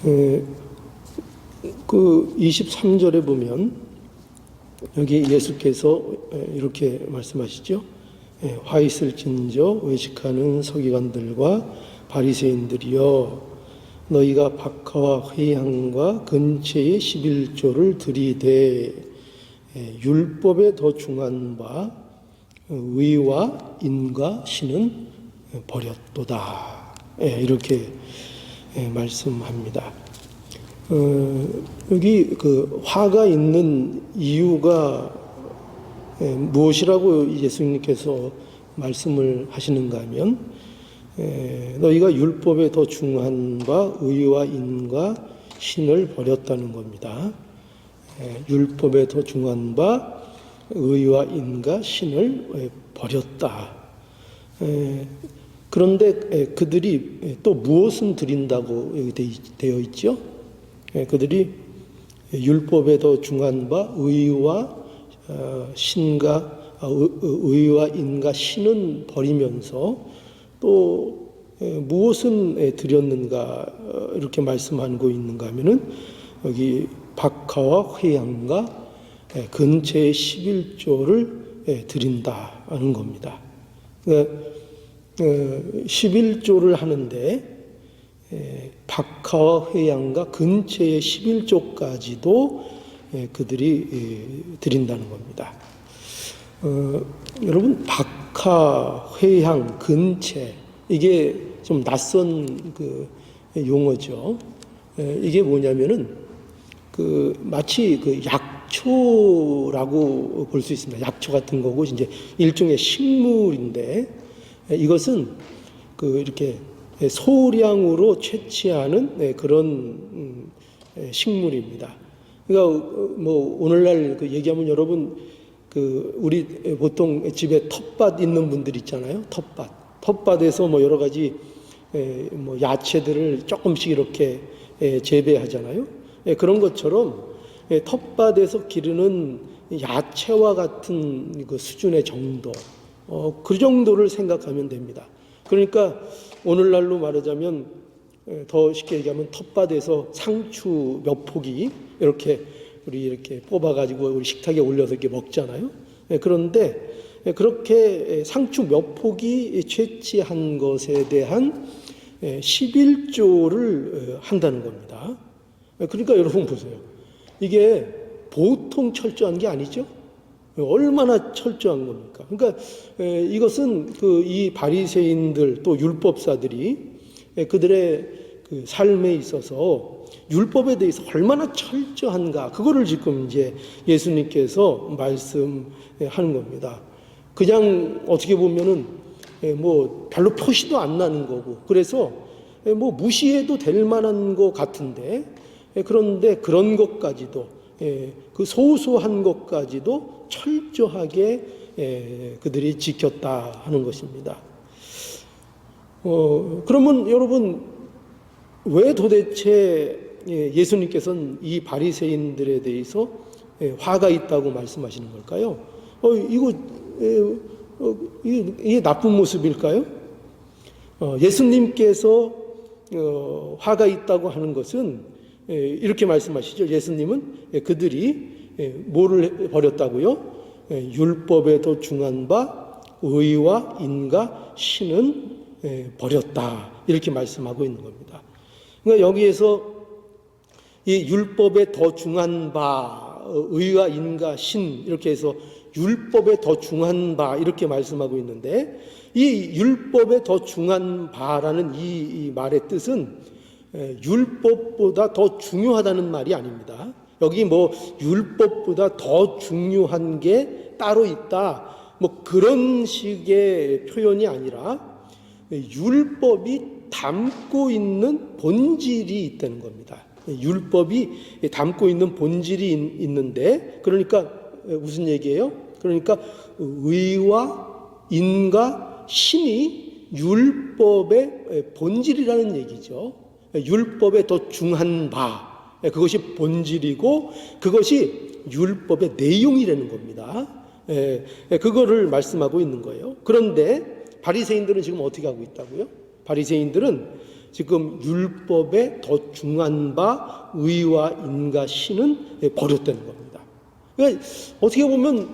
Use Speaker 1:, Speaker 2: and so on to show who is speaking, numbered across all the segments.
Speaker 1: 에, 그 23절에 보면 여기 예수께서 이렇게 말씀하시죠. 화 있을진저 외식하는 서기관들과 바리새인들이여, 너희가 박하와 회향과 근처의 11조를 들이되 율법에 더 중한 바 의와 인과 신은 버렸도다. 이렇게 말씀합니다. 여기 그 화가 있는 이유가 무엇이라고 예수님께서 말씀을 하시는가 하면, 너희가 율법에 더 중한 바 의와 인과 신을 버렸다는 겁니다. 율법에 더 중한 바 의와 인과 신을 버렸다. 그런데 그들이 또 무엇은 드린다고 여기 되어 있죠? 그들이 율법에 더 중한 바 의와 의와 인과 신은 버리면서 또 무엇은 드렸는가 이렇게 말씀하고 있는가 하면은 여기 박하와 회향과 근처의 11조를 드린다 하는 겁니다. 11조를 하는데 박하와 회향과 근처의 11조까지도 그들이 드린다는 겁니다. 여러분, 박하, 회향, 근체, 이게 좀 낯선 그 용어죠. 이게 뭐냐면은 마치 약초라고 볼 수 있습니다. 약초 같은 거고 이제 일종의 식물인데, 이것은 이렇게 소량으로 채취하는 그런 식물입니다. 그러니까 뭐 오늘날 얘기하면 여러분 우리 보통 집에 텃밭 있는 분들 있잖아요. 텃밭에서 뭐 여러 가지 뭐 야채들을 조금씩 이렇게 재배하잖아요. 그런 것처럼 텃밭에서 기르는 야채와 같은 그 수준의 정도, 그 정도를 생각하면 됩니다. 그러니까 오늘날로 말하자면 더 쉽게 얘기하면 텃밭에서 상추 몇 포기 이렇게 우리 이렇게 뽑아가지고 우리 식탁에 올려서 이렇게 먹잖아요. 그런데 그렇게 상추 몇 포기 채취한 것에 대한 11조를 한다는 겁니다. 그러니까 여러분 보세요. 이게 보통 철저한 게 아니죠. 얼마나 철저한 겁니까? 그러니까 이것은 이 바리새인들 또 율법사들이 그들의 그 삶에 있어서 율법에 대해서 얼마나 철저한가, 그거를 지금 이제 예수님께서 말씀하는 겁니다. 그냥 어떻게 보면은 뭐 별로 표시도 안 나는 거고, 그래서 뭐 무시해도 될 만한 것 같은데, 그런데 그런 것까지도 그 소소한 것까지도 철저하게 그들이 지켰다 하는 것입니다. 그러면 여러분, 왜 도대체 예수님께서는 이 바리새인들에 대해서 화가 있다고 말씀하시는 걸까요? 이게 나쁜 모습일까요? 예수님께서 화가 있다고 하는 것은 이렇게 말씀하시죠. 예수님은 그들이 뭐를 버렸다고요? 율법에 더 중한 바 의와 인과 신은 버렸다, 이렇게 말씀하고 있는 겁니다. 그러니까 여기에서 이 율법에 더 중한 바 의와 인과 신, 이렇게 해서 율법에 더 중한 바 이렇게 말씀하고 있는데, 이 율법에 더 중한 바라는 이 말의 뜻은 율법보다 더 중요하다는 말이 아닙니다. 여기 뭐 율법보다 더 중요한 게 따로 있다, 뭐 그런 식의 표현이 아니라 율법이 담고 있는 본질이 있다는 겁니다. 율법이 담고 있는 본질이 있는데, 그러니까 무슨 얘기예요? 그러니까 의와 인과 신이 율법의 본질이라는 얘기죠. 율법에 더 중한 바, 그것이 본질이고 그것이 율법의 내용이라는 겁니다. 그거를 말씀하고 있는 거예요. 그런데 바리새인들은 지금 어떻게 하고 있다고요? 바리새인들은 지금 율법에 더 중한 바 의와 인과 신은 버렸다는 겁니다. 그러니까 어떻게 보면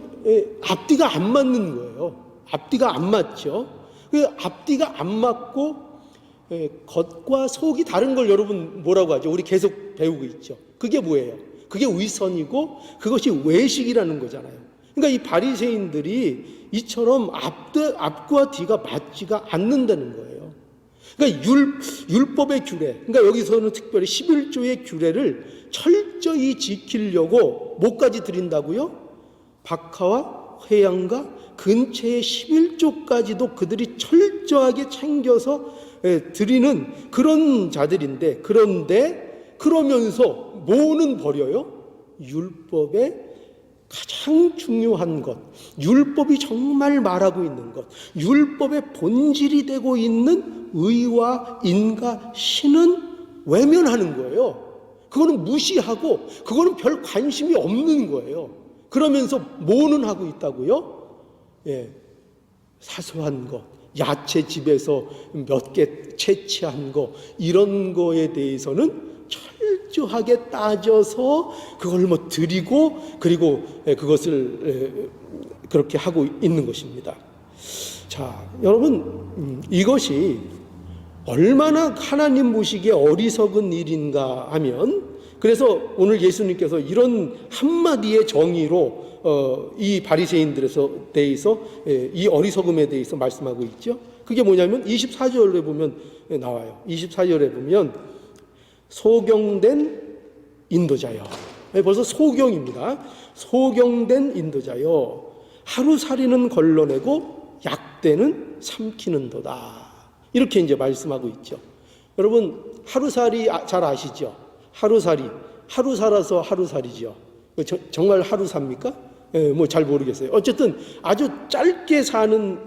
Speaker 1: 앞뒤가 안 맞는 거예요. 앞뒤가 안 맞죠. 그 앞뒤가 안 맞고 겉과 속이 다른 걸 여러분 뭐라고 하죠? 우리 계속 배우고 있죠. 그게 뭐예요? 그게 위선이고 그것이 외식이라는 거잖아요. 그러니까 이 바리새인들이 이처럼 앞과 뒤가 맞지가 않는다는 거예요. 그러니까 율법의 규례, 그러니까 여기서는 특별히 11조의 규례를 철저히 지키려고 뭐까지 드린다고요? 박하와 회양과 근처의 11조까지도 그들이 철저하게 챙겨서 드리는 그런 자들인데, 그런데 그러면서 뭐는 버려요? 율법의 가장 중요한 것, 율법이 정말 말하고 있는 것, 율법의 본질이 되고 있는 의와 인과 신은 외면하는 거예요. 그거는 무시하고 그거는 별 관심이 없는 거예요. 그러면서 뭐는 하고 있다고요? 사소한 것, 야채 집에서 몇 개 채취한 거, 이런 거에 대해서는 철저하게 따져서 그걸 뭐 드리고, 그리고 그것을 그렇게 하고 있는 것입니다. 자, 여러분, 이것이 얼마나 하나님 보시기에 어리석은 일인가 하면, 그래서 오늘 예수님께서 이런 한마디의 정의로 이 바리새인들에서 대해서 이 어리석음에 대해서 말씀하고 있죠. 그게 뭐냐면 24절에 보면 나와요. 24절에 보면 소경된 인도자여. 벌써 소경입니다. 소경된 인도자여, 하루살이는 걸러내고 약대는 삼키는도다. 이렇게 이제 말씀하고 있죠. 여러분, 하루살이 잘 아시죠? 하루 살아서 하루살이죠. 정말 하루 삽니까? 뭐 잘 모르겠어요. 어쨌든 아주 짧게 사는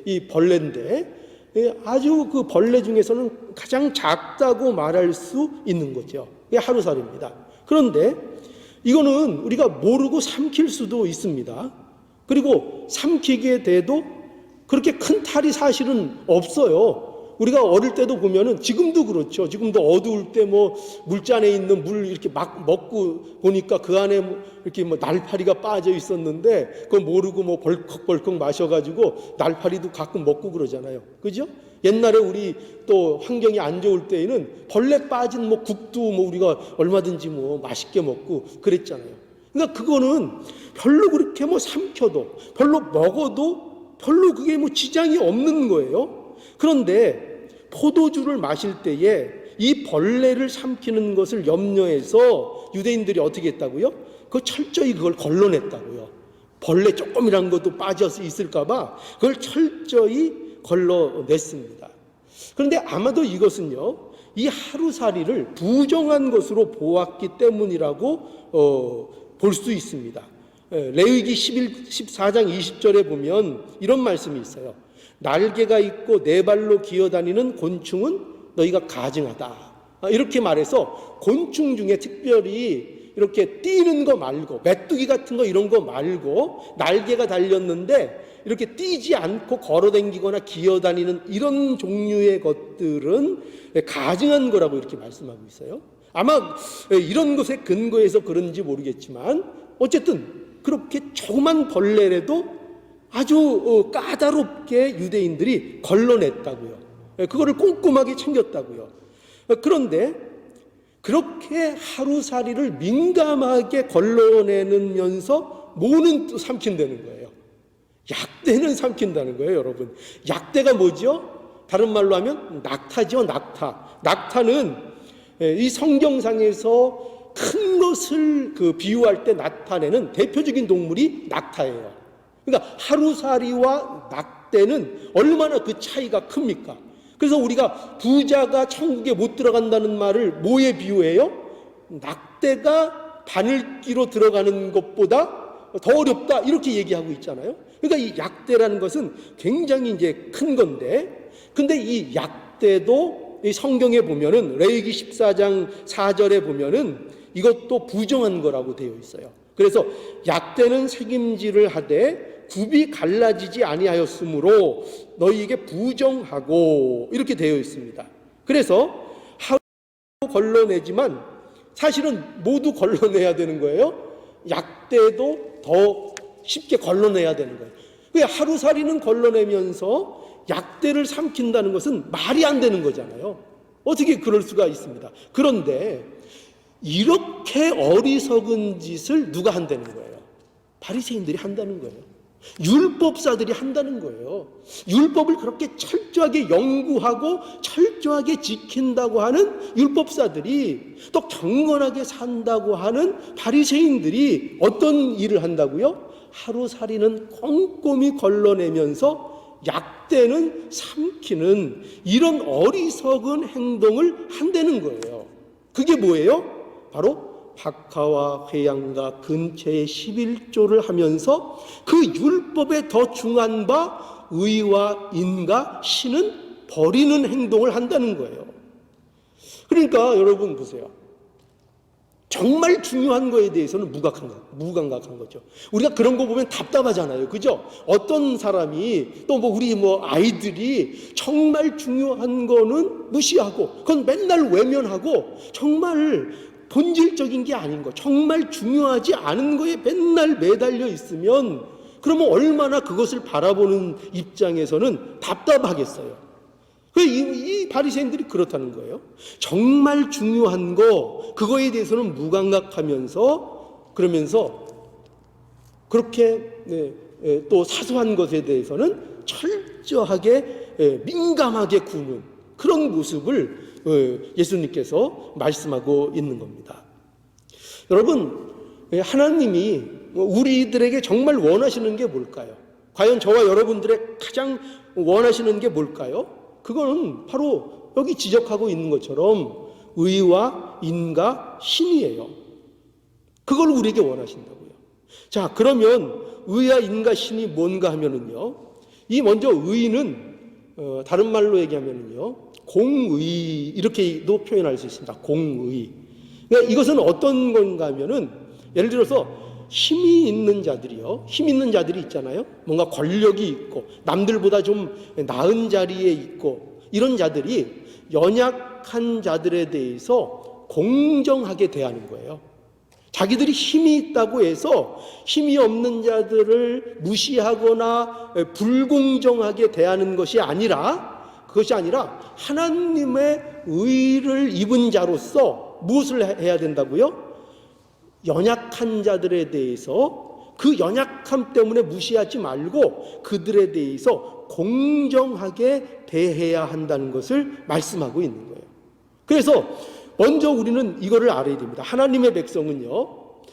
Speaker 1: 이 벌레인데, 아주 그 벌레 중에서는 가장 작다고 말할 수 있는 거죠. 이게 하루살입니다. 그런데 이거는 우리가 모르고 삼킬 수도 있습니다. 그리고 삼키게 돼도 그렇게 큰 탈이 사실은 없어요. 우리가 어릴 때도 보면은, 지금도 그렇죠. 지금도 어두울 때 뭐 물잔에 있는 물 이렇게 막 먹고 보니까 그 안에 이렇게 뭐 날파리가 빠져 있었는데, 그거 모르고 뭐 벌컥벌컥 마셔가지고 날파리도 가끔 먹고 그러잖아요. 그죠? 옛날에 우리 또 환경이 안 좋을 때에는 벌레 빠진 뭐 국도 뭐 우리가 얼마든지 뭐 맛있게 먹고 그랬잖아요. 그러니까 그거는 별로 그렇게 뭐 삼켜도, 별로 먹어도 별로 그게 뭐 지장이 없는 거예요. 그런데 포도주를 마실 때에 이 벌레를 삼키는 것을 염려해서 유대인들이 어떻게 했다고요? 철저히 그걸 걸러냈다고요. 벌레 조금이란 것도 빠져서 있을까봐 그걸 철저히 걸러냈습니다. 그런데 아마도 이것은요, 이 하루살이를 부정한 것으로 보았기 때문이라고 볼 수 있습니다. 레위기 14장 20절에 보면 이런 말씀이 있어요. 날개가 있고 네 발로 기어다니는 곤충은 너희가 가증하다. 이렇게 말해서 곤충 중에 특별히 이렇게 뛰는 거 말고, 메뚜기 같은 거 이런 거 말고, 날개가 달렸는데 이렇게 뛰지 않고 걸어다니거나 기어다니는 이런 종류의 것들은 가증한 거라고 이렇게 말씀하고 있어요. 아마 이런 것에 근거해서 그런지 모르겠지만, 어쨌든 그렇게 조그만 벌레라도 아주 까다롭게 유대인들이 걸러냈다고요. 그거를 꼼꼼하게 챙겼다고요. 그런데 그렇게 하루살이를 민감하게 걸러내면서 뭐는 또 삼킨다는 거예요? 약대는 삼킨다는 거예요, 여러분. 약대가 뭐죠? 다른 말로 하면 낙타죠, 낙타. 낙타는 이 성경상에서 큰 것을 비유할 때 나타내는 대표적인 동물이 낙타예요. 그러니까 하루살이와 낙대는 얼마나 그 차이가 큽니까? 그래서 우리가 부자가 천국에 못 들어간다는 말을 뭐에 비유해요? 낙대가 바늘기로 들어가는 것보다 더 어렵다, 이렇게 얘기하고 있잖아요. 그러니까 이 약대라는 것은 굉장히 이제 큰 건데, 근데 이 약대도 이 성경에 보면은 레위기 14장 4절에 보면은 이것도 부정한 거라고 되어 있어요. 그래서 약대는 책임질을 하되 굽이 갈라지지 아니하였으므로 너희에게 부정하고, 이렇게 되어 있습니다. 그래서 하루 걸러내지만 사실은 모두 걸러내야 되는 거예요. 약대도 더 쉽게 걸러내야 되는 거예요. 하루살이는 걸러내면서 약대를 삼킨다는 것은 말이 안 되는 거잖아요. 어떻게 그럴 수가 있습니다. 그런데 이렇게 어리석은 짓을 누가 한다는 거예요? 바리새인들이 한다는 거예요. 율법사들이 한다는 거예요. 율법을 그렇게 철저하게 연구하고 철저하게 지킨다고 하는 율법사들이, 또 경건하게 산다고 하는 바리새인들이 어떤 일을 한다고요? 하루살이는 꼼꼼히 걸러내면서 약대는 삼키는 이런 어리석은 행동을 한다는 거예요. 그게 뭐예요? 바로 박하와 회양과 근처의 11조를 하면서 그 율법에 더 중한 바 의와 인과 신은 버리는 행동을 한다는 거예요. 그러니까 여러분 보세요. 정말 중요한 거에 대해서는 무감각한 거죠. 우리가 그런 거 보면 답답하잖아요. 그죠? 어떤 사람이 또 우리 아이들이 정말 중요한 거는 무시하고 그건 맨날 외면하고 정말 본질적인 게 아닌 거, 정말 중요하지 않은 거에 맨날 매달려 있으면 그러면 얼마나 그것을 바라보는 입장에서는 답답하겠어요. 이 바리새인들이 그렇다는 거예요. 정말 중요한 거, 그거에 대해서는 무감각하면서 그러면서 그렇게 또 사소한 것에 대해서는 철저하게 민감하게 구는 그런 모습을 예수님께서 말씀하고 있는 겁니다. 여러분, 하나님이 우리들에게 정말 원하시는 게 뭘까요? 과연 저와 여러분들의 가장 원하시는 게 뭘까요? 그거는 바로 여기 지적하고 있는 것처럼 의와 인과 신이에요. 그걸 우리에게 원하신다고요. 자, 그러면 의와 인과 신이 뭔가 하면은요, 이 먼저 의는 다른 말로 얘기하면은요, 공의, 이렇게도 표현할 수 있습니다. 공의. 그러니까 이것은 어떤 건가 하면은, 예를 들어서 힘이 있는 자들이요, 힘 있는 자들이 있잖아요. 뭔가 권력이 있고 남들보다 좀 나은 자리에 있고 이런 자들이 연약한 자들에 대해서 공정하게 대하는 거예요. 자기들이 힘이 있다고 해서 힘이 없는 자들을 무시하거나 불공정하게 대하는 것이 아니라, 그것이 아니라 하나님의 의를 입은 자로서 무엇을 해야 된다고요? 연약한 자들에 대해서 그 연약함 때문에 무시하지 말고 그들에 대해서 공정하게 대해야 한다는 것을 말씀하고 있는 거예요. 그래서 먼저 우리는 이거를 알아야 됩니다. 하나님의 백성은요,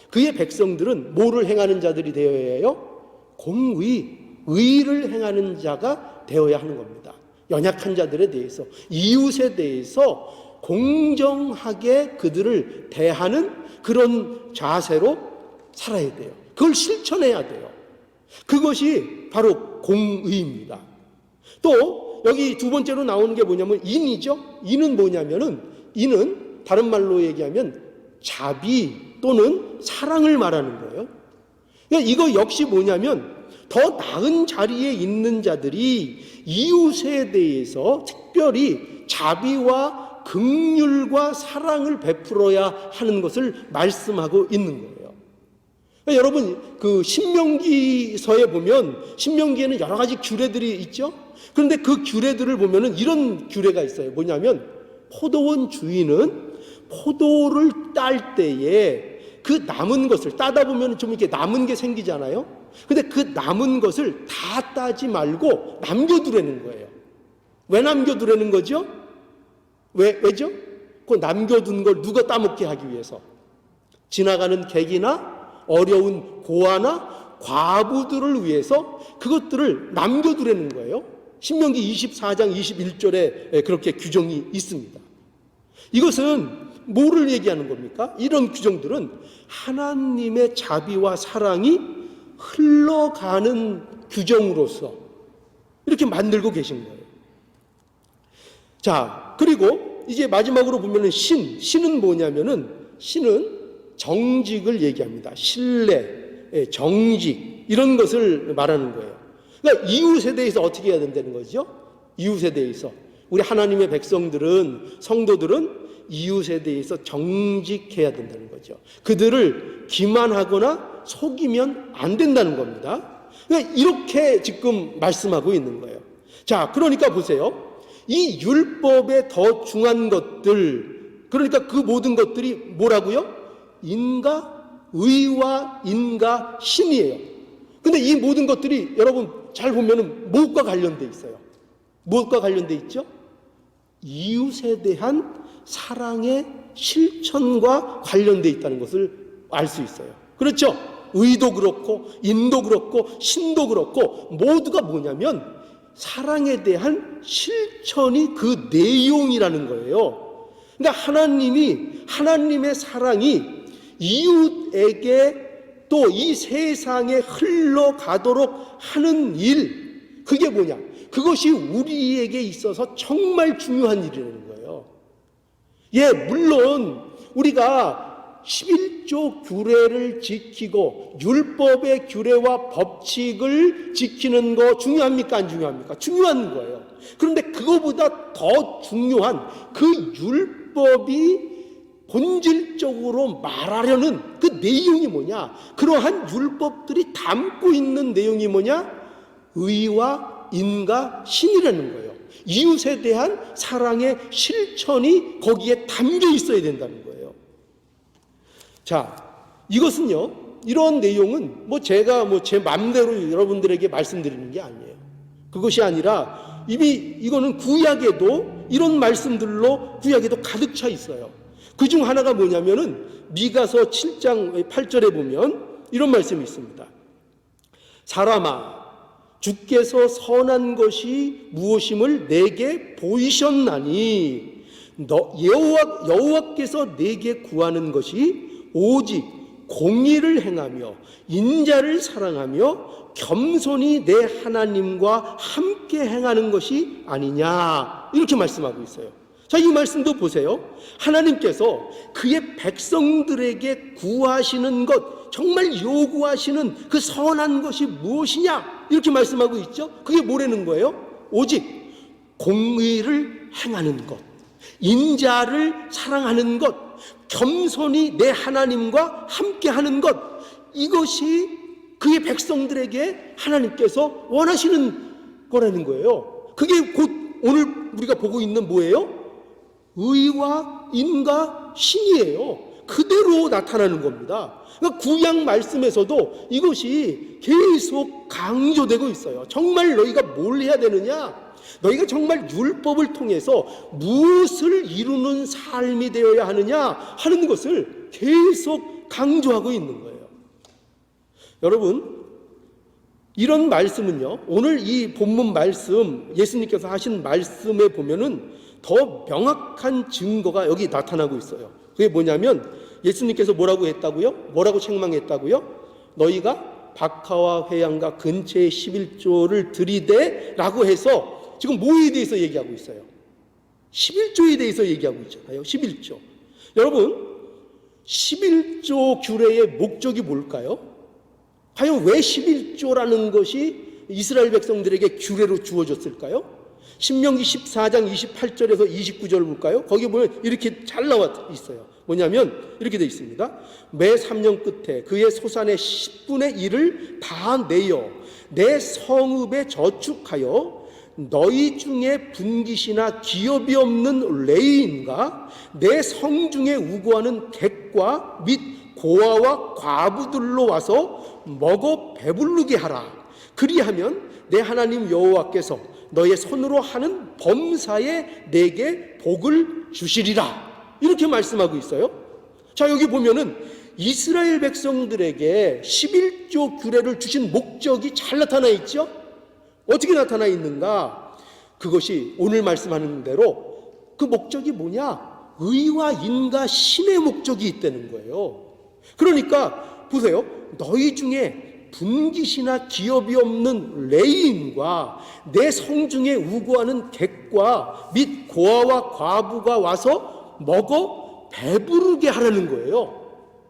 Speaker 1: 그의 백성들은 뭐를 행하는 자들이 되어야 해요? 공의, 의를 행하는 자가 되어야 하는 겁니다. 연약한 자들에 대해서, 이웃에 대해서 공정하게 그들을 대하는 그런 자세로 살아야 돼요. 그걸 실천해야 돼요. 그것이 바로 공의입니다. 또 여기 두 번째로 나오는 게 뭐냐면 인이죠. 인은 뭐냐면은, 인은 다른 말로 얘기하면 자비 또는 사랑을 말하는 거예요. 그러니까 이거 역시 뭐냐면 더 나은 자리에 있는 자들이 이웃에 대해서 특별히 자비와 긍휼과 사랑을 베풀어야 하는 것을 말씀하고 있는 거예요. 그러니까 여러분, 그 신명기서에 보면, 신명기에는 여러 가지 규례들이 있죠. 그런데 그 규례들을 보면은 이런 규례가 있어요. 뭐냐면 포도원 주인은 포도를 딸 때에 그 남은 것을 따다 보면 좀 이렇게 남은 게 생기잖아요. 근데 그 남은 것을 다 따지 말고 남겨두라는 거예요. 왜 남겨두라는 거죠? 왜죠? 그 남겨둔 걸 누가 따먹게 하기 위해서. 지나가는 객이나 어려운 고아나 과부들을 위해서 그것들을 남겨두라는 거예요. 신명기 24장 21절에 그렇게 규정이 있습니다. 이것은 뭐를 얘기하는 겁니까? 이런 규정들은 하나님의 자비와 사랑이 흘러가는 규정으로서 이렇게 만들고 계신 거예요. 자, 그리고 이제 마지막으로 보면은 신은 뭐냐면은, 신은 정직을 얘기합니다. 신뢰, 정직, 이런 것을 말하는 거예요. 그러니까 이웃에 대해서 어떻게 해야 된다는 거죠? 이웃에 대해서 우리 하나님의 백성들은, 성도들은 이웃에 대해서 정직해야 된다는 거죠. 그들을 기만하거나 속이면 안 된다는 겁니다. 그러니까 이렇게 지금 말씀하고 있는 거예요. 자, 그러니까 보세요. 이 율법에 더 중요한 것들, 그러니까 그 모든 것들이 뭐라고요? 의와 인과 신이에요. 근데 이 모든 것들이 여러분 잘 보면은 무엇과 관련돼 있어요? 무엇과 관련돼 있죠? 이웃에 대한 사랑의 실천과 관련돼 있다는 것을 알 수 있어요. 그렇죠? 의도 그렇고 인도 그렇고 신도 그렇고 모두가 뭐냐면 사랑에 대한 실천이 그 내용이라는 거예요. 그러니까 하나님의 사랑이 이웃에게 또 이 세상에 흘러가도록 하는 일, 그게 뭐냐? 그것이 우리에게 있어서 정말 중요한 일이라는 거예요. 예, 물론 우리가 11조 규례를 지키고 율법의 규례와 법칙을 지키는 거 중요합니까? 안 중요합니까? 중요한 거예요. 그런데 그거보다 더 중요한 그 율법이 본질적으로 말하려는 그 내용이 뭐냐? 그러한 율법들이 담고 있는 내용이 뭐냐? 의와 인과 신이라는 거예요. 이웃에 대한 사랑의 실천이 거기에 담겨 있어야 된다는 거예요. 자, 이것은요, 이런 내용은 제가 제 마음대로 여러분들에게 말씀드리는 게 아니에요. 그것이 아니라 이거는 구약에도 이런 말씀들로 구약에도 가득 차 있어요. 그 중 하나가 뭐냐면은 미가서 7장 8절에 보면 이런 말씀이 있습니다. 사람아, 주께서 선한 것이 무엇임을 내게 보이셨나니 여호와께서 내게 구하는 것이 오직 공의를 행하며 인자를 사랑하며 겸손히 내 하나님과 함께 행하는 것이 아니냐, 이렇게 말씀하고 있어요. 자, 이 말씀도 보세요. 하나님께서 그의 백성들에게 구하시는 것, 정말 요구하시는 그 선한 것이 무엇이냐, 이렇게 말씀하고 있죠. 그게 뭐라는 거예요? 오직 공의를 행하는 것, 인자를 사랑하는 것, 겸손히 내 하나님과 함께하는 것, 이것이 그의 백성들에게 하나님께서 원하시는 거라는 거예요. 그게 곧 오늘 우리가 보고 있는 뭐예요? 의와 인과 신이에요. 그대로 나타나는 겁니다. 그러니까 구약 말씀에서도 이것이 계속 강조되고 있어요. 정말 너희가 뭘 해야 되느냐? 너희가 정말 율법을 통해서 무엇을 이루는 삶이 되어야 하느냐 하는 것을 계속 강조하고 있는 거예요. 여러분, 이런 말씀은요, 오늘 이 본문 말씀, 예수님께서 하신 말씀에 보면은 더 명확한 증거가 여기 나타나고 있어요. 그게 뭐냐면 예수님께서 뭐라고 했다고요? 뭐라고 책망했다고요? 너희가 박하와 회양과 근처의 11조를 들이대 라고 해서 지금 뭐에 대해서 얘기하고 있어요? 11조에 대해서 얘기하고 있잖아요. 11조. 여러분, 11조 규례의 목적이 뭘까요? 과연 왜 11조라는 것이 이스라엘 백성들에게 규례로 주어졌을까요? 신명기 14장 28절에서 29절 볼까요? 거기 보면 이렇게 잘 나와 있어요. 뭐냐면 이렇게 되어 있습니다. 매 3년 끝에 그의 소산의 10분의 1을 다 내어 내 성읍에 저축하여 너희 중에 분깃이나 기업이 없는 레위인과 내 성중에 우고하는 객과 및 고아와 과부들로 와서 먹어 배부르게 하라. 그리하면 내 하나님 여호와께서 너의 손으로 하는 범사에 내게 복을 주시리라. 이렇게 말씀하고 있어요. 자, 여기 보면은 이스라엘 백성들에게 11조 규례를 주신 목적이 잘 나타나 있죠? 어떻게 나타나 있는가? 그것이 오늘 말씀하는 대로 그 목적이 뭐냐? 의와 인과 신의 목적이 있다는 거예요. 그러니까 보세요. 너희 중에 분깃이나 기업이 없는 레위인과 내 성중에 우고하는 객과 및 고아와 과부가 와서 먹어 배부르게 하라는 거예요.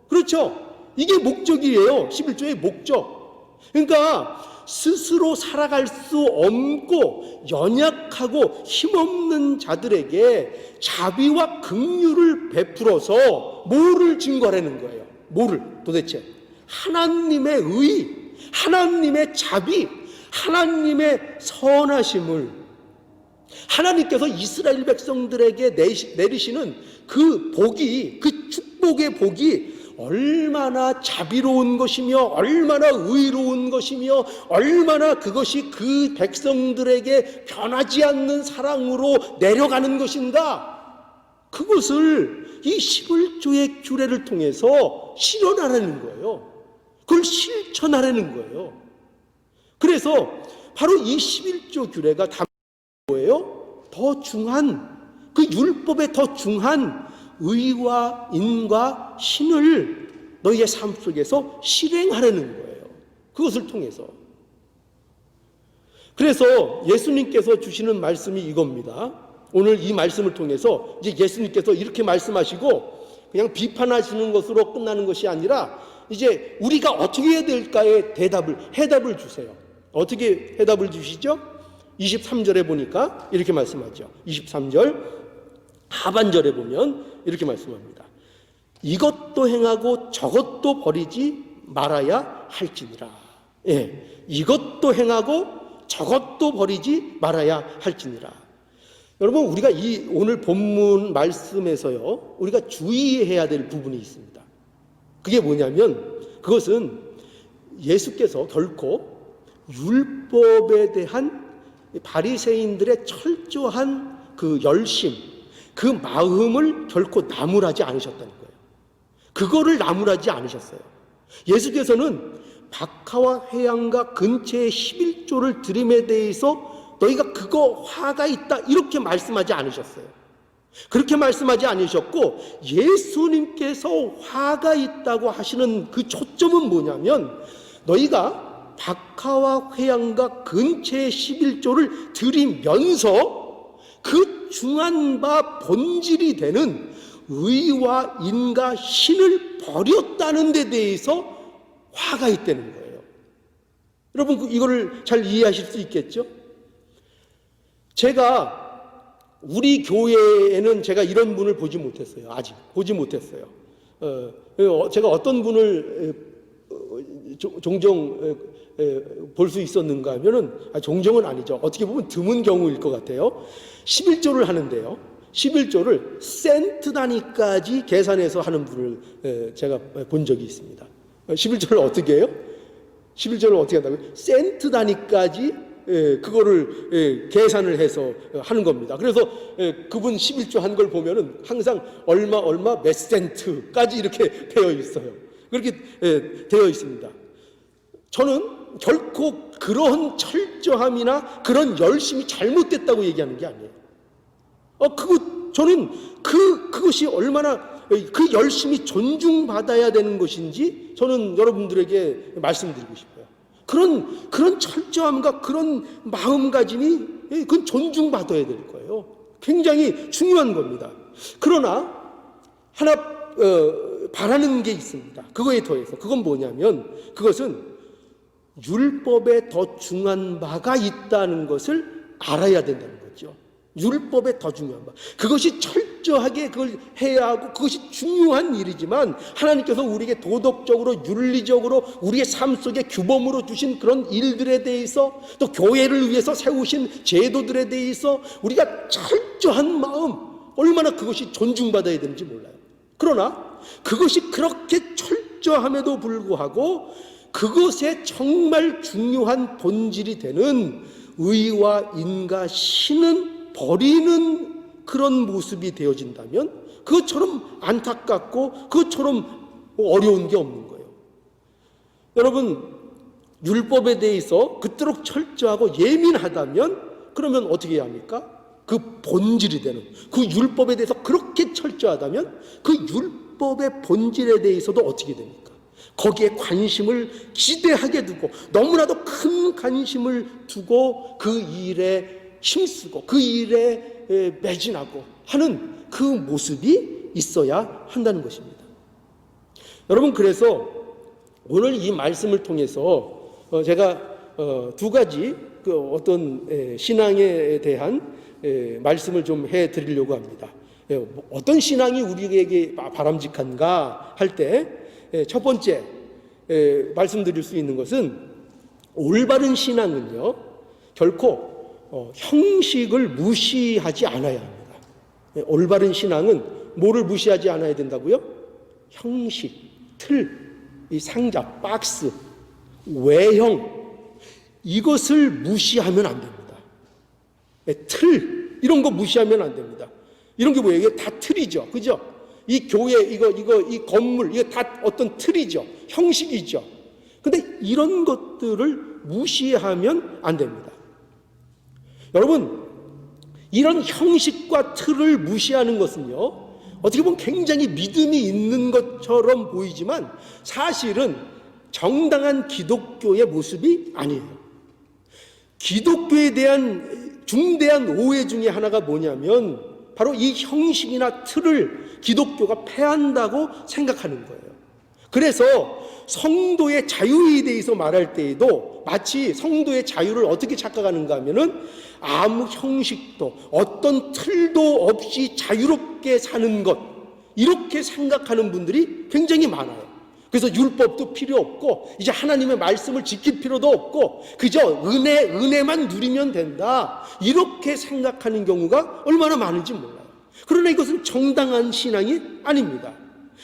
Speaker 1: 그렇죠? 이게 목적이에요. 11조의 목적. 그러니까 스스로 살아갈 수 없고 연약하고 힘없는 자들에게 자비와 긍휼을 베풀어서 뭐를 증거하라는 거예요? 뭐를 도대체? 하나님의 의, 하나님의 자비, 하나님의 선하심을, 하나님께서 이스라엘 백성들에게 내리시는 그 복이, 그 축복의 복이 얼마나 자비로운 것이며 얼마나 의로운 것이며 얼마나 그것이 그 백성들에게 변하지 않는 사랑으로 내려가는 것인가, 그것을 이 11조의 규례를 통해서 실현하라는 거예요. 그걸 실천하라는 거예요. 그래서 바로 이 11조 규례가 담긴 거예요. 더 중한, 그 율법에 더 중한 의와 인과 신을 너희의 삶 속에서 실행하라는 거예요. 그것을 통해서. 그래서 예수님께서 주시는 말씀이 이겁니다. 오늘 이 말씀을 통해서 이제 예수님께서 이렇게 말씀하시고 그냥 비판하시는 것으로 끝나는 것이 아니라 이제 우리가 어떻게 해야 될까에 해답을 주세요. 어떻게 해답을 주시죠? 23절에 보니까 이렇게 말씀하죠. 23절 하반절에 보면 이렇게 말씀합니다. 이것도 행하고 저것도 버리지 말아야 할지니라. 예, 이것도 행하고 저것도 버리지 말아야 할지니라. 여러분, 우리가 이 오늘 본문 말씀에서요, 우리가 주의해야 될 부분이 있습니다. 그게 뭐냐면, 그것은 예수께서 결코 율법에 대한 바리새인들의 철저한 그 열심, 그 마음을 결코 나무라지 않으셨다는 거예요. 그거를 나무라지 않으셨어요. 예수께서는 박하와 회양과 근처의 11조를 드림에 대해서 너희가 그거 화가 있다 이렇게 말씀하지 않으셨어요. 그렇게 말씀하지 않으셨고, 예수님께서 화가 있다고 하시는 그 초점은 뭐냐면, 너희가 박하와 회양과 근처의 11조를 드리면서 그 중한 바 본질이 되는 의와 인과 신을 버렸다는 데 대해서 화가 있다는 거예요. 여러분, 이거를 잘 이해하실 수 있겠죠? 우리 교회에는 제가 이런 분을 보지 못했어요. 아직 보지 못했어요. 제가 어떤 분을 종종 볼 수 있었는가 하면은, 종종은 아니죠. 어떻게 보면 드문 경우일 것 같아요. 11조를 하는데요, 11조를 센트 단위까지 계산해서 하는 분을 제가 본 적이 있습니다. 11조를 어떻게 해요? 11조를 어떻게 한다고요? 센트 단위까지 그거를 계산을 해서 하는 겁니다. 그래서 그분 11조 한 걸 보면은 항상 얼마 몇 센트까지 이렇게 되어 있어요. 그렇게 되어 있습니다. 저는 결코 그런 철저함이나 그런 열심이 잘못됐다고 얘기하는 게 아니에요. 저는 그것이 얼마나 그 열심이 존중받아야 되는 것인지 저는 여러분들에게 말씀드리고 싶어요. 그런 철저함과 그런 마음가짐이 그건 존중받아야 될 거예요. 굉장히 중요한 겁니다. 그러나 하나 바라는 게 있습니다. 그거에 더해서 그건 뭐냐면, 그것은 율법에 더 중요한 바가 있다는 것을 알아야 된다는 거죠. 율법에 더 중요한 바, 그것이 철저하게 그걸 해야 하고 그것이 중요한 일이지만, 하나님께서 우리에게 도덕적으로 윤리적으로 우리의 삶 속에 규범으로 주신 그런 일들에 대해서, 또 교회를 위해서 세우신 제도들에 대해서 우리가 철저한 마음, 얼마나 그것이 존중받아야 되는지 몰라요. 그러나 그것이 그렇게 철저함에도 불구하고 그것에 정말 중요한 본질이 되는 의와 인과 신은 버리는 그런 모습이 되어진다면, 그것처럼 안타깝고 그것처럼 어려운 게 없는 거예요. 여러분, 율법에 대해서 그토록 철저하고 예민하다면 그러면 어떻게 해야 합니까? 그 본질이 되는, 그 율법에 대해서 그렇게 철저하다면 그 율법의 본질에 대해서도 어떻게 됩니까? 거기에 관심을 기대하게 두고, 너무나도 큰 관심을 두고 그 일에 힘쓰고 그 일에 매진하고 하는 그 모습이 있어야 한다는 것입니다. 여러분, 그래서 오늘 이 말씀을 통해서 제가 두 가지 그 어떤 신앙에 대한 말씀을 좀 해드리려고 합니다. 어떤 신앙이 우리에게 바람직한가 할 때 첫 번째 말씀드릴 수 있는 것은 올바른 신앙은요 결코 형식을 무시하지 않아야 합니다. 올바른 신앙은 뭐를 무시하지 않아야 된다고요? 형식, 틀, 이 상자, 박스, 외형 이것을 무시하면 안 됩니다. 틀 이런 거 무시하면 안 됩니다. 이런 게 뭐예요? 이게 다 틀이죠, 그죠? 이 교회 이 건물 이게 다 어떤 틀이죠, 형식이죠. 근데 이런 것들을 무시하면 안 됩니다. 여러분, 이런 형식과 틀을 무시하는 것은요 어떻게 보면 굉장히 믿음이 있는 것처럼 보이지만 사실은 정당한 기독교의 모습이 아니에요. 기독교에 대한 중대한 오해 중에 하나가 뭐냐면 바로 이 형식이나 틀을 기독교가 폐한다고 생각하는 거예요. 그래서 성도의 자유에 대해서 말할 때에도 마치 성도의 자유를 어떻게 착각하는가 하면은 아무 형식도 어떤 틀도 없이 자유롭게 사는 것 이렇게 생각하는 분들이 굉장히 많아요. 그래서 율법도 필요 없고 이제 하나님의 말씀을 지킬 필요도 없고 그저 은혜만 누리면 된다 이렇게 생각하는 경우가 얼마나 많은지 몰라요. 그러나 이것은 정당한 신앙이 아닙니다.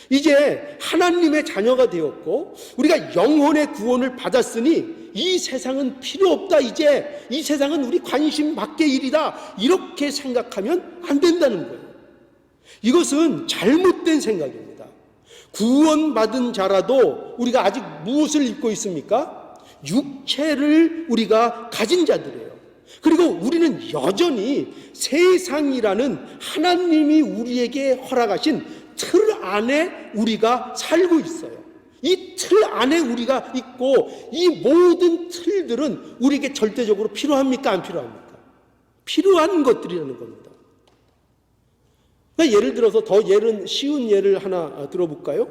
Speaker 1: 이제 하나님의 자녀가 되었고 우리가 영혼의 구원을 받았으니 이 세상은 필요 없다, 이제 이 세상은 우리 관심 밖의 일이다 이렇게 생각하면 안 된다는 거예요. 이것은 잘못된 생각입니다. 구원받은 자라도 우리가 아직 무엇을 입고 있습니까? 육체를 우리가 가진 자들이에요. 그리고 우리는 여전히 세상이라는 하나님이 우리에게 허락하신 틀 안에 우리가 살고 있어요. 이 틀 안에 우리가 있고 이 모든 틀들은 우리에게 절대적으로 필요합니까? 안 필요합니까? 필요한 것들이라는 겁니다. 예를 들어서 더 쉬운 예를 하나 들어볼까요?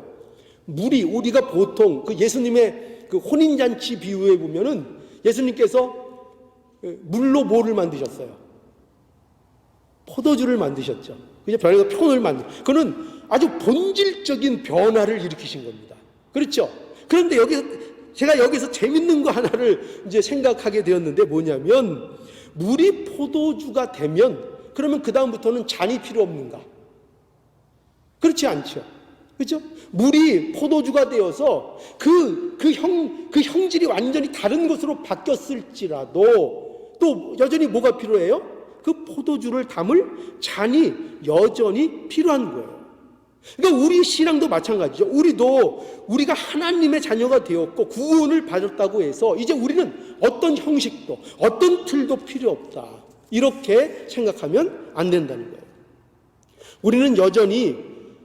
Speaker 1: 우리가 보통 그 예수님의 그 혼인잔치 비유에 보면은 예수님께서 물로 뭐를 만드셨어요? 포도주를 만드셨죠. 그냥 별에서 표를 그는 아주 본질적인 변화를 일으키신 겁니다. 그렇죠? 그런데 제가 여기서 재밌는 거 하나를 이제 생각하게 되었는데 뭐냐면 물이 포도주가 되면 그러면 그 다음부터는 잔이 필요 없는가? 그렇지 않죠. 그렇죠? 물이 포도주가 되어서 그 형질이 완전히 다른 것으로 바뀌었을지라도 또 여전히 뭐가 필요해요? 그 포도주를 담을 잔이 여전히 필요한 거예요. 그러니까 우리 신앙도 마찬가지죠. 우리가 하나님의 자녀가 되었고 구원을 받았다고 해서 이제 우리는 어떤 형식도 어떤 틀도 필요 없다 이렇게 생각하면 안 된다는 거예요. 우리는 여전히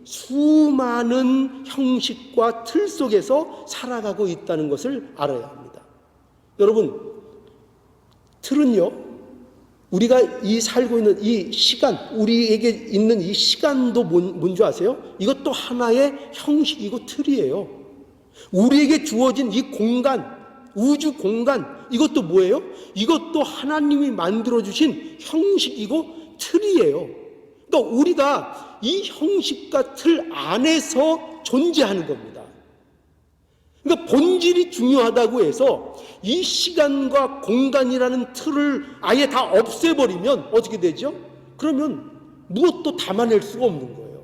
Speaker 1: 수많은 형식과 틀 속에서 살아가고 있다는 것을 알아야 합니다. 여러분, 틀은요, 우리가 살고 있는 이 시간, 우리에게 있는 이 시간도 뭔지 아세요? 이것도 하나의 형식이고 틀이에요. 우리에게 주어진 이 공간, 우주 공간, 이것도 뭐예요? 이것도 하나님이 만들어주신 형식이고 틀이에요. 그러니까 우리가 이 형식과 틀 안에서 존재하는 겁니다. 그러니까 본질이 중요하다고 해서 이 시간과 공간이라는 틀을 아예 다 없애버리면 어떻게 되죠? 그러면 무엇도 담아낼 수가 없는 거예요.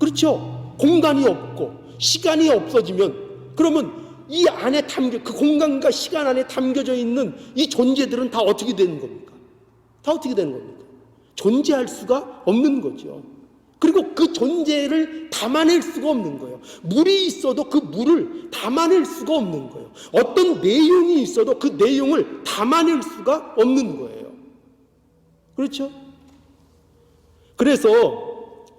Speaker 1: 그렇죠? 공간이 없고 시간이 없어지면 그러면 이 안에 그 공간과 시간 안에 담겨져 있는 이 존재들은 다 어떻게 되는 겁니까? 다 어떻게 되는 겁니까? 존재할 수가 없는 거죠. 그리고 그 존재를 담아낼 수가 없는 거예요. 물이 있어도 그 물을 담아낼 수가 없는 거예요. 어떤 내용이 있어도 그 내용을 담아낼 수가 없는 거예요. 그렇죠? 그래서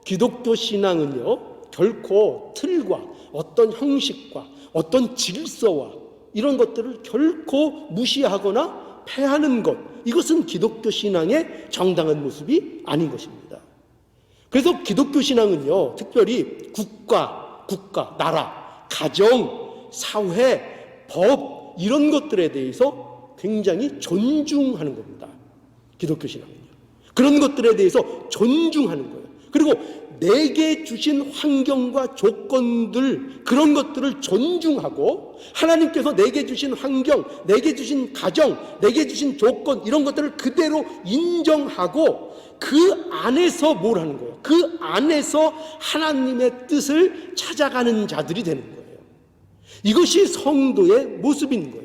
Speaker 1: 기독교 신앙은요, 결코 틀과 어떤 형식과 어떤 질서와 이런 것들을 결코 무시하거나 폐하는 것, 이것은 기독교 신앙의 정당한 모습이 아닌 것입니다. 그래서 기독교 신앙은요, 특별히 국가, 나라, 가정, 사회, 법, 이런 것들에 대해서 굉장히 존중하는 겁니다. 기독교 신앙은요. 그런 것들에 대해서 존중하는 거예요. 그리고 내게 주신 환경과 조건들, 그런 것들을 존중하고, 하나님께서 내게 주신 환경, 내게 주신 가정, 내게 주신 조건, 이런 것들을 그대로 인정하고 그 안에서 뭘 하는 거예요? 그 안에서 하나님의 뜻을 찾아가는 자들이 되는 거예요. 이것이 성도의 모습인 거예요.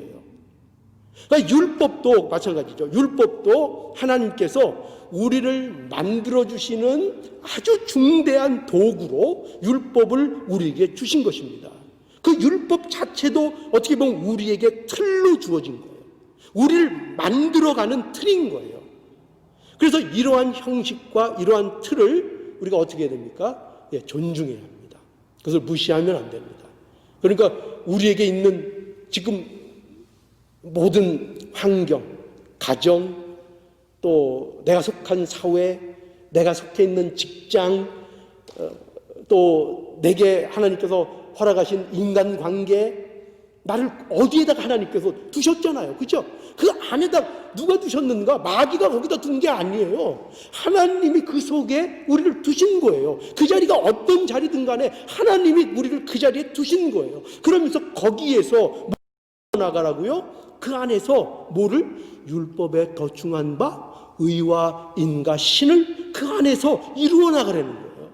Speaker 1: 그러니까 율법도 마찬가지죠. 율법도 하나님께서 우리를 만들어주시는 아주 중대한 도구로 율법을 우리에게 주신 것입니다. 그 율법 자체도 어떻게 보면 우리에게 틀로 주어진 거예요. 우리를 만들어가는 틀인 거예요. 그래서 이러한 형식과 이러한 틀을 우리가 어떻게 해야 됩니까? 존중해야 합니다. 그것을 무시하면 안 됩니다. 그러니까 우리에게 있는 지금 모든 환경, 가정, 또 내가 속한 사회, 내가 속해 있는 직장, 또 내게 하나님께서 허락하신 인간관계, 나를 어디에다가 하나님께서 두셨잖아요. 그렇죠? 그 안에다 누가 두셨는가? 마귀가 거기다 둔 게 아니에요. 하나님이 그 속에 우리를 두신 거예요. 그 자리가 어떤 자리든 간에 하나님이 우리를 그 자리에 두신 거예요. 그러면서 거기에서 나가라고요? 그 안에서 뭐를? 율법에 덧중한 바 의와 인과 신을 그 안에서 이루어 나가려는 거예요.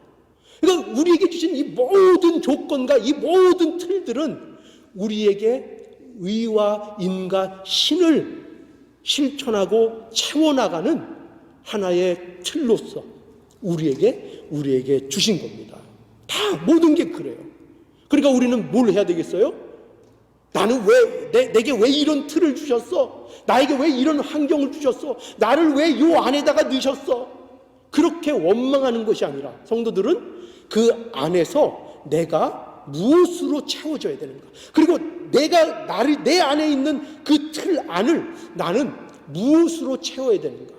Speaker 1: 그러니까 우리에게 주신 이 모든 조건과 이 모든 틀들은 우리에게 의와 인과 신을 실천하고 채워나가는 하나의 틀로서 우리에게 주신 겁니다. 다 모든 게 그래요. 그러니까 우리는 뭘 해야 되겠어요? 나는 내게 왜 이런 틀을 주셨어? 나에게 왜 이런 환경을 주셨어? 나를 왜 요 안에다가 넣으셨어? 그렇게 원망하는 것이 아니라 성도들은 그 안에서 내가 무엇으로 채워져야 되는가? 그리고 내 안에 있는 그 틀 안을 나는 무엇으로 채워야 되는가?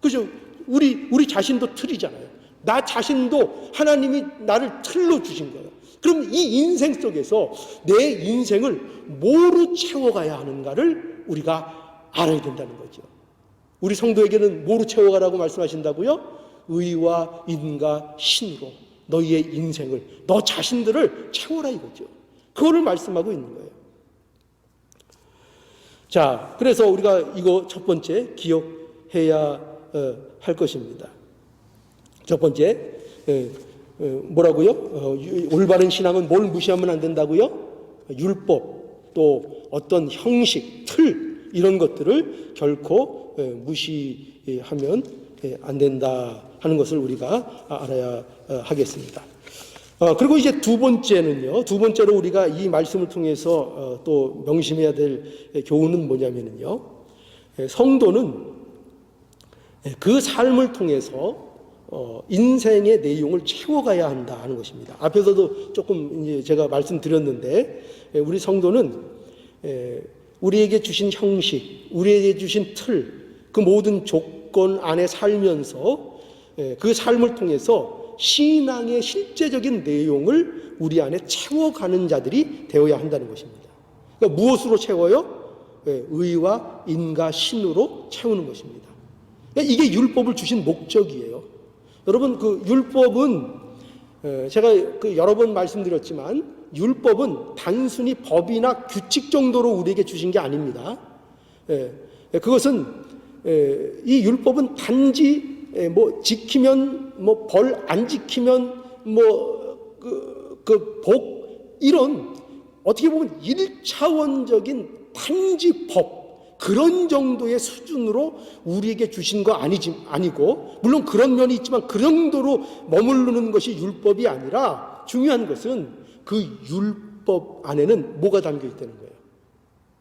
Speaker 1: 그죠? 우리 자신도 틀이잖아요. 나 자신도 하나님이 나를 틀로 주신 거예요. 그럼 이 인생 속에서 내 인생을 뭐로 채워가야 하는가를 우리가 알아야 된다는 거죠. 우리 성도에게는 뭐로 채워가라고 말씀하신다고요? 의와 인과 신으로 너희의 인생을, 너 자신들을 채워라 이거죠. 그거를 말씀하고 있는 거예요. 자, 그래서 우리가 이거 첫 번째 기억해야 할 것입니다. 첫 번째 뭐라고요? 올바른 신앙은 뭘 무시하면 안 된다고요? 율법, 또 어떤 형식, 틀, 이런 것들을 결코 무시하면 안 된다 하는 것을 우리가 알아야 하겠습니다. 그리고 이제 두 번째로 우리가 이 말씀을 통해서 또 명심해야 될 교훈은 뭐냐면요, 성도는 그 삶을 통해서 인생의 내용을 채워가야 한다 하는 것입니다. 앞에서도 조금 이제 제가 말씀드렸는데, 우리 성도는 우리에게 주신 형식, 우리에게 주신 틀, 그 모든 조건 안에 살면서 그 삶을 통해서 신앙의 실제적인 내용을 우리 안에 채워가는 자들이 되어야 한다는 것입니다. 그러니까 무엇으로 채워요? 의와 인과 신으로 채우는 것입니다. 이게 율법을 주신 목적이에요. 여러분, 그 율법은 제가 여러 번 말씀드렸지만 율법은 단순히 법이나 규칙 정도로 우리에게 주신 게 아닙니다. 그것은 이 율법은 단지 뭐 지키면 뭐 벌, 안 지키면 뭐 복, 이런 어떻게 보면 1차원적인 단지 법, 그런 정도의 수준으로 우리에게 주신 거 아니고, 물론 그런 면이 있지만 그 정도로 머무르는 것이 율법이 아니라, 중요한 것은 그 율법 안에는 뭐가 담겨 있다는 거예요.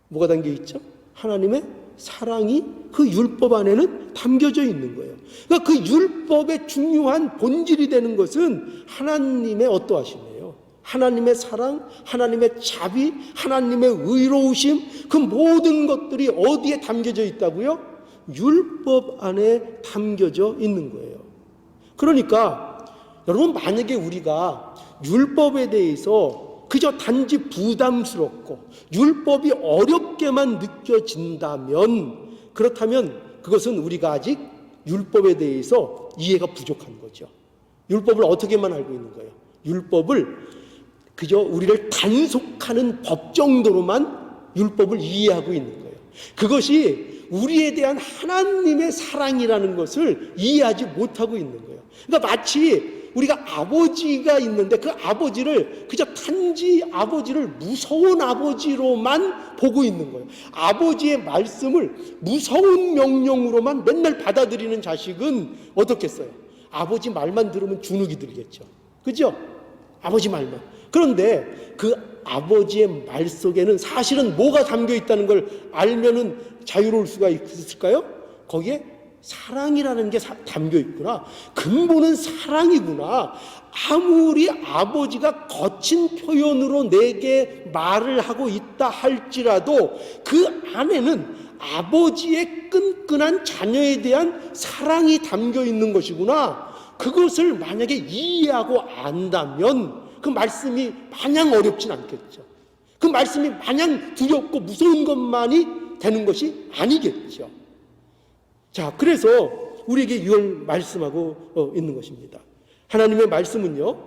Speaker 1: 뭐가 담겨 있죠? 하나님의 사랑이 그 율법 안에는 담겨져 있는 거예요. 그러니까 그 율법의 중요한 본질이 되는 것은 하나님의 어떠하심이에요. 하나님의 사랑, 하나님의 자비, 하나님의 의로우심, 그 모든 것들이 어디에 담겨져 있다고요? 율법 안에 담겨져 있는 거예요. 그러니까 여러분, 만약에 우리가 율법에 대해서 그저 단지 부담스럽고 율법이 어렵게만 느껴진다면, 그렇다면 그것은 우리가 아직 율법에 대해서 이해가 부족한 거죠. 율법을 어떻게만 알고 있는 거예요? 율법을 그저 우리를 단속하는 법 정도로만 율법을 이해하고 있는 거예요. 그것이 우리에 대한 하나님의 사랑이라는 것을 이해하지 못하고 있는 거예요. 그러니까 마치 우리가 아버지가 있는데 그 아버지를 그저 단지 아버지를 무서운 아버지로만 보고 있는 거예요. 아버지의 말씀을 무서운 명령으로만 맨날 받아들이는 자식은 어떻겠어요? 아버지 말만 들으면 주눅이 들겠죠. 그죠? 아버지 말만. 그런데 그 아버지의 말 속에는 사실은 뭐가 담겨 있다는 걸 알면은 자유로울 수가 있을까요? 거기에 사랑이라는 게 담겨 있구나. 근본은 사랑이구나. 아무리 아버지가 거친 표현으로 내게 말을 하고 있다 할지라도 그 안에는 아버지의 끈끈한 자녀에 대한 사랑이 담겨 있는 것이구나. 그것을 만약에 이해하고 안다면 그 말씀이 마냥 어렵진 않겠죠. 그 말씀이 마냥 두렵고 무서운 것만이 되는 것이 아니겠죠. 자, 그래서 우리에게 이걸 말씀하고 있는 것입니다. 하나님의 말씀은요,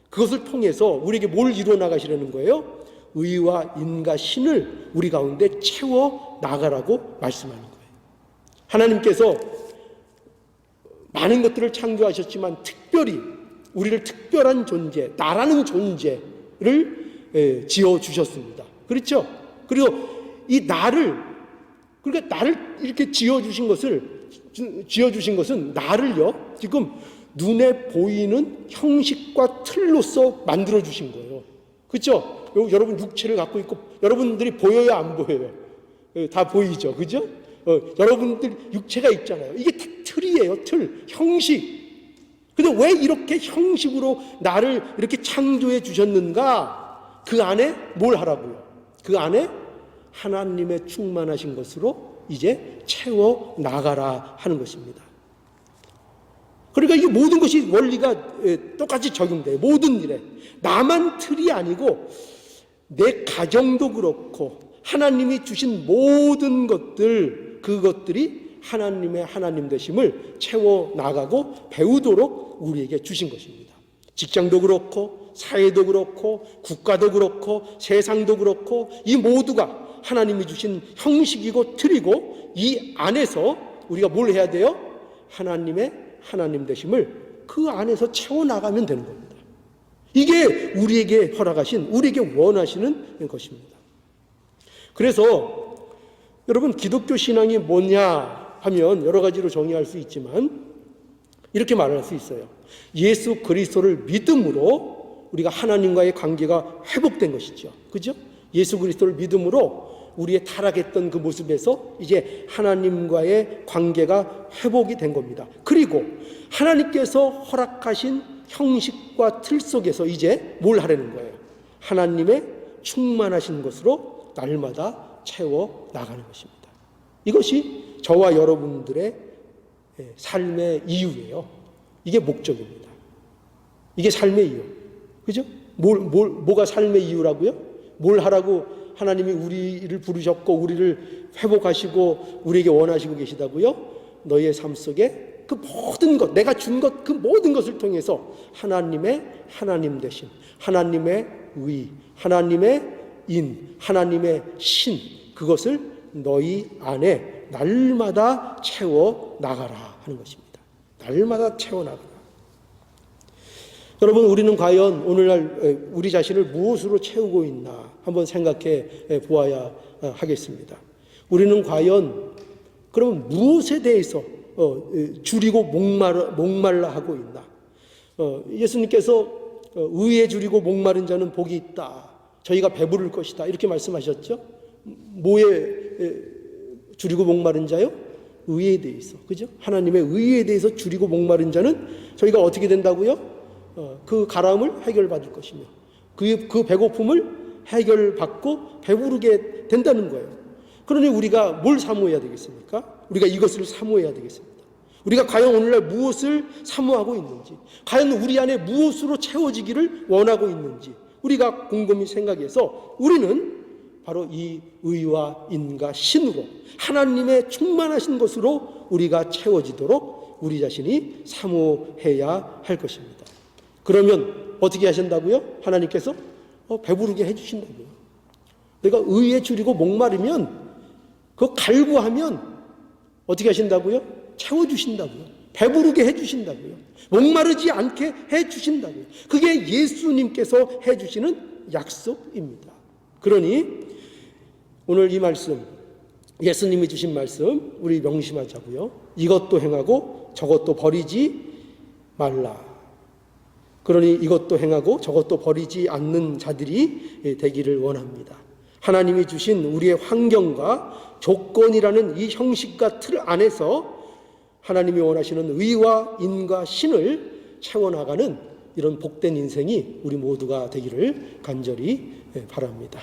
Speaker 1: 그것을 통해서 우리에게 뭘 이루어 나가시려는 거예요? 의와 인과 신을 우리 가운데 채워 나가라고 말씀하는 거예요. 하나님께서 많은 것들을 창조하셨지만 특별히 우리를 특별한 존재, 나라는 존재를 지어주셨습니다. 그렇죠? 그리고 이 그러니까 나를 이렇게 지어주신 것은 나를요, 지금 눈에 보이는 형식과 틀로서 만들어주신 거예요. 그렇죠? 여러분 육체를 갖고 있고, 여러분들이 보여요, 안 보여요? 다 보이죠? 그죠? 여러분들 육체가 있잖아요. 이게 다 틀이에요, 틀, 형식. 근데 왜 이렇게 형식으로 나를 이렇게 창조해 주셨는가? 그 안에 뭘 하라고요? 그 안에 하나님의 충만하신 것으로 이제 채워 나가라 하는 것입니다. 그러니까 이 모든 것이 원리가 똑같이 적용돼요. 모든 일에. 나만 틀이 아니고 내 가정도 그렇고 하나님이 주신 모든 것들, 그것들이 하나님의 하나님 되심을 채워 나가고 배우도록 우리에게 주신 것입니다. 직장도 그렇고 사회도 그렇고 국가도 그렇고 세상도 그렇고 이 모두가 하나님이 주신 형식이고 틀이고, 이 안에서 우리가 뭘 해야 돼요? 하나님의 하나님 되심을 그 안에서 채워나가면 되는 겁니다. 이게 우리에게 허락하신, 우리에게 원하시는 것입니다. 그래서 여러분, 기독교 신앙이 뭐냐 하면 여러 가지로 정의할 수 있지만 이렇게 말할 수 있어요. 예수 그리스도를 믿음으로 우리가 하나님과의 관계가 회복된 것이죠. 그죠? 예수 그리스도를 믿음으로 우리의 타락했던 그 모습에서 이제 하나님과의 관계가 회복이 된 겁니다. 그리고 하나님께서 허락하신 형식과 틀 속에서 이제 뭘 하려는 거예요? 하나님의 충만하신 것으로 날마다 채워 나가는 것입니다. 이것이 저와 여러분들의 삶의 이유예요. 이게 목적입니다. 이게 삶의 이유. 그죠? 뭐가 삶의 이유라고요? 뭘 하라고 하나님이 우리를 부르셨고 우리를 회복하시고 우리에게 원하시고 계시다고요? 너희의 삶 속에 그 모든 것, 내가 준 것, 그 모든 것을 통해서 하나님의 하나님 되심, 하나님의 의, 하나님의 인, 하나님의 신, 그것을 너희 안에 날마다 채워 나가라 하는 것입니다. 날마다 채워 나가라. 여러분, 우리는 과연 오늘날 우리 자신을 무엇으로 채우고 있나 한번 생각해 보아야 하겠습니다. 우리는 과연 그러면 무엇에 대해서 줄이고 목말라 하고 있나? 예수님께서 의에 줄이고 목마른 자는 복이 있다. 저희가 배부를 것이다. 이렇게 말씀하셨죠? 뭐에 줄이고 목마른 자요? 의에 대해서. 그죠? 하나님의 의에 대해서 줄이고 목마른 자는 저희가 어떻게 된다고요? 그 가라움을 해결받을 것이며 그 배고픔을 해결받고 배부르게 된다는 거예요. 그러니 우리가 뭘 사모해야 되겠습니까? 우리가 이것을 사모해야 되겠습니다. 우리가 과연 오늘날 무엇을 사모하고 있는지, 과연 우리 안에 무엇으로 채워지기를 원하고 있는지, 우리가 곰곰이 생각해서 우리는 바로 이 의와 인과 신으로 하나님의 충만하신 것으로 우리가 채워지도록 우리 자신이 사모해야 할 것입니다. 그러면 어떻게 하신다고요? 하나님께서 배부르게 해주신다고요. 내가 의에 줄이고 목마르면 그거 갈구하면 어떻게 하신다고요? 채워주신다고요. 배부르게 해주신다고요. 목마르지 않게 해주신다고요. 그게 예수님께서 해주시는 약속입니다. 그러니 오늘 이 말씀, 예수님이 주신 말씀 우리 명심하자고요. 이것도 행하고 저것도 버리지 말라. 그러니 이것도 행하고 저것도 버리지 않는 자들이 되기를 원합니다. 하나님이 주신 우리의 환경과 조건이라는 이 형식과 틀 안에서 하나님이 원하시는 의와 인과 신을 채워나가는 이런 복된 인생이 우리 모두가 되기를 간절히 바랍니다.